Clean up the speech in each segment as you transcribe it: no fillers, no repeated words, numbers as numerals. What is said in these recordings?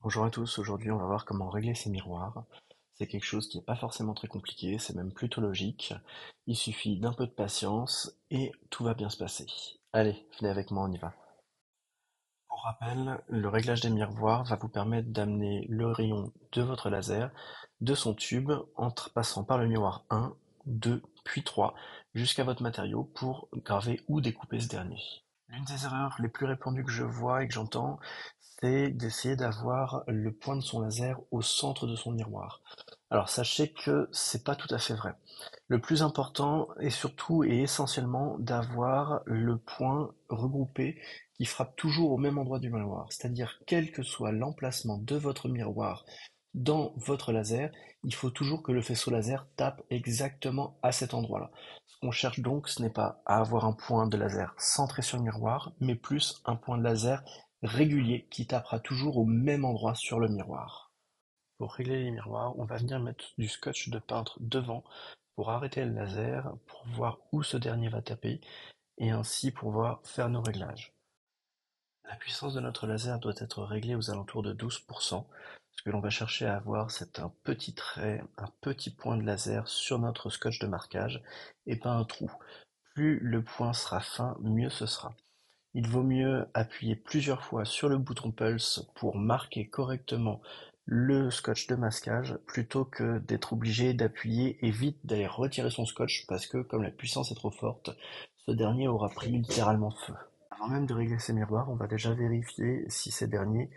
Bonjour à tous, aujourd'hui on va voir comment régler ces miroirs. C'est quelque chose qui n'est pas forcément très compliqué, c'est même plutôt logique. Il suffit d'un peu de patience et tout va bien se passer. Allez, venez avec moi, on y va. Pour rappel, le réglage des miroirs va vous permettre d'amener le rayon de votre laser de son tube en passant par le miroir 1, 2, puis 3 jusqu'à votre matériau pour graver ou découper ce dernier. L'une des erreurs les plus répandues que je vois et que j'entends, c'est d'essayer d'avoir le point de son laser au centre de son miroir. Alors sachez que c'est pas tout à fait vrai. Le plus important est surtout et essentiellement d'avoir le point regroupé qui frappe toujours au même endroit du miroir. C'est-à-dire quel que soit l'emplacement de votre miroir dans votre laser, il faut toujours que le faisceau laser tape exactement à cet endroit-là. Ce qu'on cherche donc, ce n'est pas à avoir un point de laser centré sur le miroir, mais plus un point de laser régulier qui tapera toujours au même endroit sur le miroir. Pour régler les miroirs, on va venir mettre du scotch de peintre devant pour arrêter le laser, pour voir où ce dernier va taper, et ainsi pouvoir faire nos réglages. La puissance de notre laser doit être réglée aux alentours de 12%. Ce que l'on va chercher à avoir, c'est un petit trait, un petit point de laser sur notre scotch de marquage, et pas un trou. Plus le point sera fin, mieux ce sera. Il vaut mieux appuyer plusieurs fois sur le bouton Pulse pour marquer correctement le scotch de masquage plutôt que d'être obligé d'appuyer et vite d'aller retirer son scotch parce que comme la puissance est trop forte, ce dernier aura pris littéralement feu. Avant même de régler ces miroirs, on va déjà vérifier si ces derniers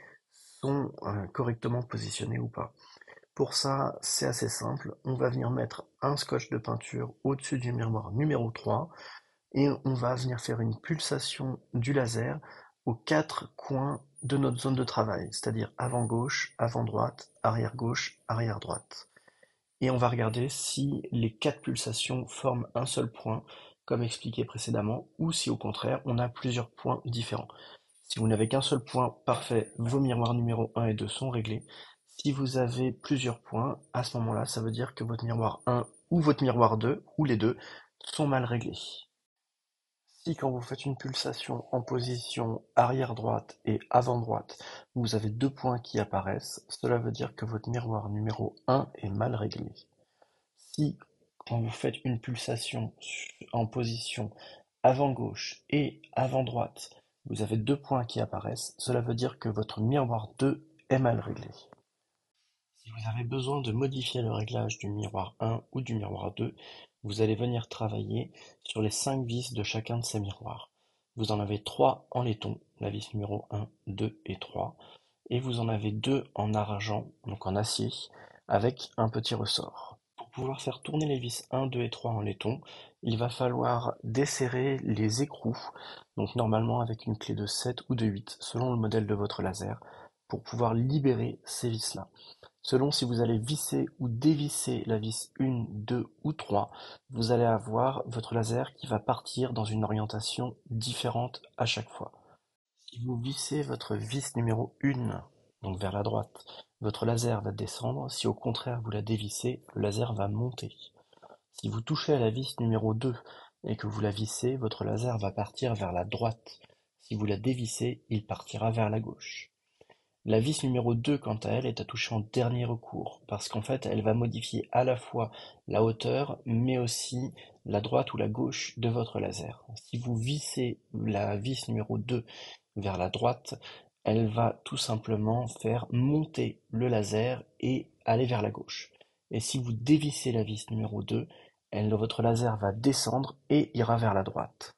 sont correctement positionnés ou pas. Pour ça, c'est assez simple, on va venir mettre un scotch de peinture au-dessus du miroir numéro 3 et on va venir faire une pulsation du laser aux quatre coins de notre zone de travail, c'est-à-dire avant gauche, avant droite, arrière gauche, arrière droite. Et on va regarder si les quatre pulsations forment un seul point, comme expliqué précédemment, ou si au contraire on a plusieurs points différents. Si vous n'avez qu'un seul point, parfait, vos miroirs numéro 1 et 2 sont réglés. Si vous avez plusieurs points, à ce moment-là, ça veut dire que votre miroir 1 ou votre miroir 2, ou les deux, sont mal réglés. Si quand vous faites une pulsation en position arrière droite et avant droite, vous avez deux points qui apparaissent, cela veut dire que votre miroir numéro 1 est mal réglé. Si quand vous faites une pulsation en position avant gauche et avant droite, vous avez deux points qui apparaissent, cela veut dire que votre miroir 2 est mal réglé. Si vous avez besoin de modifier le réglage du miroir 1 ou du miroir 2, vous allez venir travailler sur les 5 vis de chacun de ces miroirs. Vous en avez 3 en laiton, la vis numéro 1, 2 et 3, et vous en avez 2 en argent, donc en acier, avec un petit ressort. Pour pouvoir faire tourner les vis 1, 2 et 3 en laiton, il va falloir desserrer les écrous, donc normalement avec une clé de 7 ou de 8, selon le modèle de votre laser, pour pouvoir libérer ces vis-là. Selon si vous allez visser ou dévisser la vis 1, 2 ou 3, vous allez avoir votre laser qui va partir dans une orientation différente à chaque fois. Si vous vissez votre vis numéro 1, donc vers la droite, votre laser va descendre. Si au contraire vous la dévissez, le laser va monter. Si vous touchez à la vis numéro 2 et que vous la vissez, votre laser va partir vers la droite. Si vous la dévissez, il partira vers la gauche. La vis numéro 2, quant à elle, est à toucher en dernier recours, parce qu'en fait, elle va modifier à la fois la hauteur, mais aussi la droite ou la gauche de votre laser. Si vous vissez la vis numéro 2 vers la droite, elle va tout simplement faire monter le laser et aller vers la gauche. Et si vous dévissez la vis numéro 2, votre laser va descendre et ira vers la droite.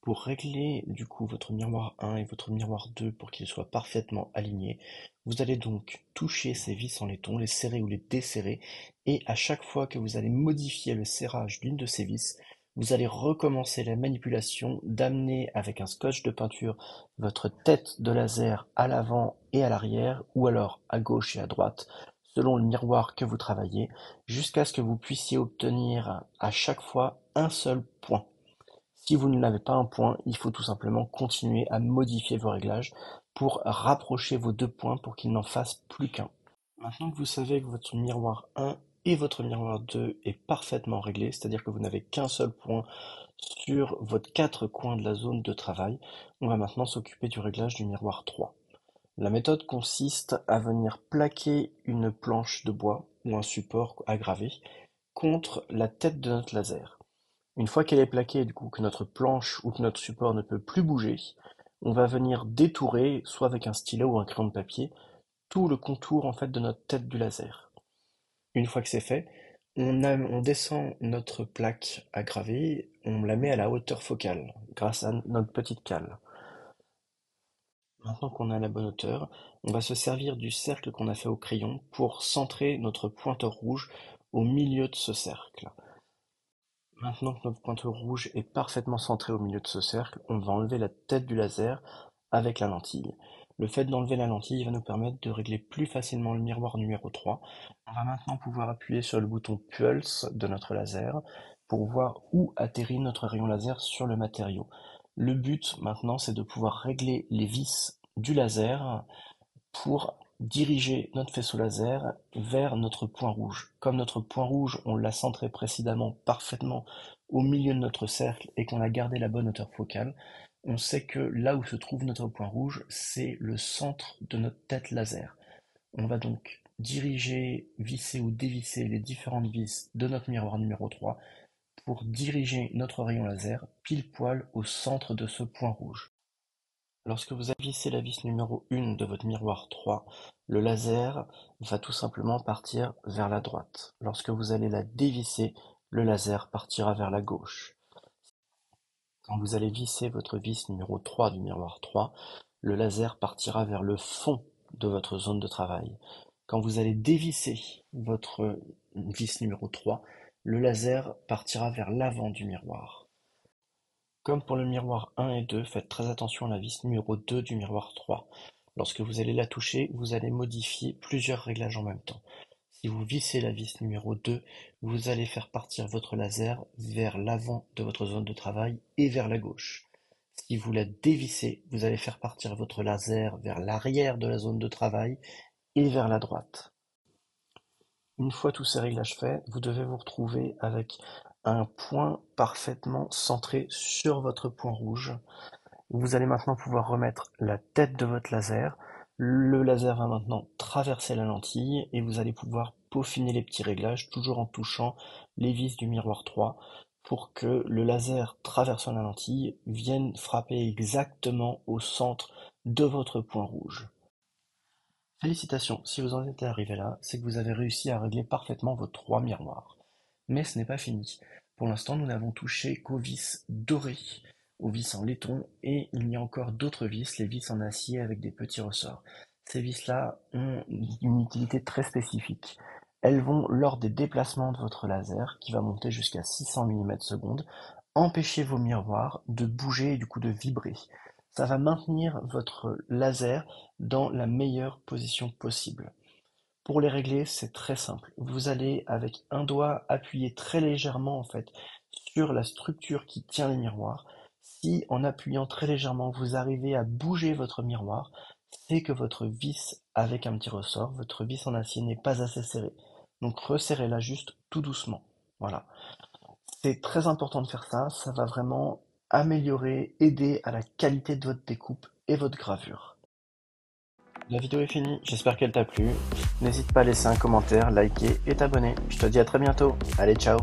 Pour régler du coup votre miroir 1 et votre miroir 2 pour qu'ils soient parfaitement alignés, vous allez donc toucher ces vis en laiton, les serrer ou les desserrer, et à chaque fois que vous allez modifier le serrage d'une de ces vis, vous allez recommencer la manipulation d'amener avec un scotch de peinture votre tête de laser à l'avant et à l'arrière, ou alors à gauche et à droite, selon le miroir que vous travaillez, jusqu'à ce que vous puissiez obtenir à chaque fois un seul point. Si vous n'avez pas un point, il faut tout simplement continuer à modifier vos réglages pour rapprocher vos deux points pour qu'ils n'en fassent plus qu'un. Maintenant que vous savez que votre miroir 1 et votre miroir 2 est parfaitement réglé, c'est-à-dire que vous n'avez qu'un seul point sur votre quatre coins de la zone de travail, on va maintenant s'occuper du réglage du miroir 3. La méthode consiste à venir plaquer une planche de bois ou un support à graver contre la tête de notre laser. Une fois qu'elle est plaquée, du coup, que notre planche ou que notre support ne peut plus bouger, on va venir détourer, soit avec un stylet ou un crayon de papier, tout le contour en fait de notre tête du laser. Une fois que c'est fait, on descend notre plaque à graver, on la met à la hauteur focale grâce à notre petite cale. Maintenant qu'on a la bonne hauteur, on va se servir du cercle qu'on a fait au crayon pour centrer notre pointeur rouge au milieu de ce cercle. Maintenant que notre pointeur rouge est parfaitement centré au milieu de ce cercle, on va enlever la tête du laser avec la lentille. Le fait d'enlever la lentille va nous permettre de régler plus facilement le miroir numéro 3. On va maintenant pouvoir appuyer sur le bouton Pulse de notre laser pour voir où atterrit notre rayon laser sur le matériau. Le but maintenant, c'est de pouvoir régler les vis du laser pour diriger notre faisceau laser vers notre point rouge. Comme notre point rouge, on l'a centré précédemment parfaitement au milieu de notre cercle et qu'on a gardé la bonne hauteur focale, on sait que là où se trouve notre point rouge, c'est le centre de notre tête laser. On va donc diriger, visser ou dévisser les différentes vis de notre miroir numéro 3 pour diriger notre rayon laser pile poil au centre de ce point rouge. Lorsque vous vissez la vis numéro 1 de votre miroir 3, le laser va tout simplement partir vers la droite. Lorsque vous allez la dévisser, le laser partira vers la gauche. Quand vous allez visser votre vis numéro 3 du miroir 3, le laser partira vers le fond de votre zone de travail. Quand vous allez dévisser votre vis numéro 3, le laser partira vers l'avant du miroir. Comme pour le miroir 1 et 2, faites très attention à la vis numéro 2 du miroir 3. Lorsque vous allez la toucher, vous allez modifier plusieurs réglages en même temps. Si vous vissez la vis numéro 2, vous allez faire partir votre laser vers l'avant de votre zone de travail et vers la gauche. Si vous la dévissez, vous allez faire partir votre laser vers l'arrière de la zone de travail et vers la droite. Une fois tous ces réglages faits, vous devez vous retrouver avec un point parfaitement centré sur votre point rouge. Vous allez maintenant pouvoir remettre la tête de votre laser. Le laser va maintenant traverser la lentille et vous allez pouvoir peaufiner les petits réglages, toujours en touchant les vis du miroir 3 pour que le laser traversant la lentille vienne frapper exactement au centre de votre point rouge. Félicitations, si vous en êtes arrivé là, c'est que vous avez réussi à régler parfaitement vos 3 miroirs. Mais ce n'est pas fini. Pour l'instant, nous n'avons touché qu'aux vis dorées, aux vis en laiton, et il y a encore d'autres vis, les vis en acier avec des petits ressorts. Ces vis-là ont une utilité très spécifique. Elles vont, lors des déplacements de votre laser, qui va monter jusqu'à 600 mm/s, empêcher vos miroirs de bouger et du coup de vibrer. Ça va maintenir votre laser dans la meilleure position possible. Pour les régler, c'est très simple. Vous allez avec un doigt appuyer très légèrement en fait sur la structure qui tient les miroirs. Si en appuyant très légèrement vous arrivez à bouger votre miroir, c'est que votre vis avec un petit ressort, votre vis en acier n'est pas assez serrée. Donc resserrez-la juste tout doucement. Voilà. C'est très important de faire ça, ça va vraiment améliorer, aider à la qualité de votre découpe et votre gravure. La vidéo est finie, j'espère qu'elle t'a plu. N'hésite pas à laisser un commentaire, liker et t'abonner. Je te dis à très bientôt. Allez, ciao!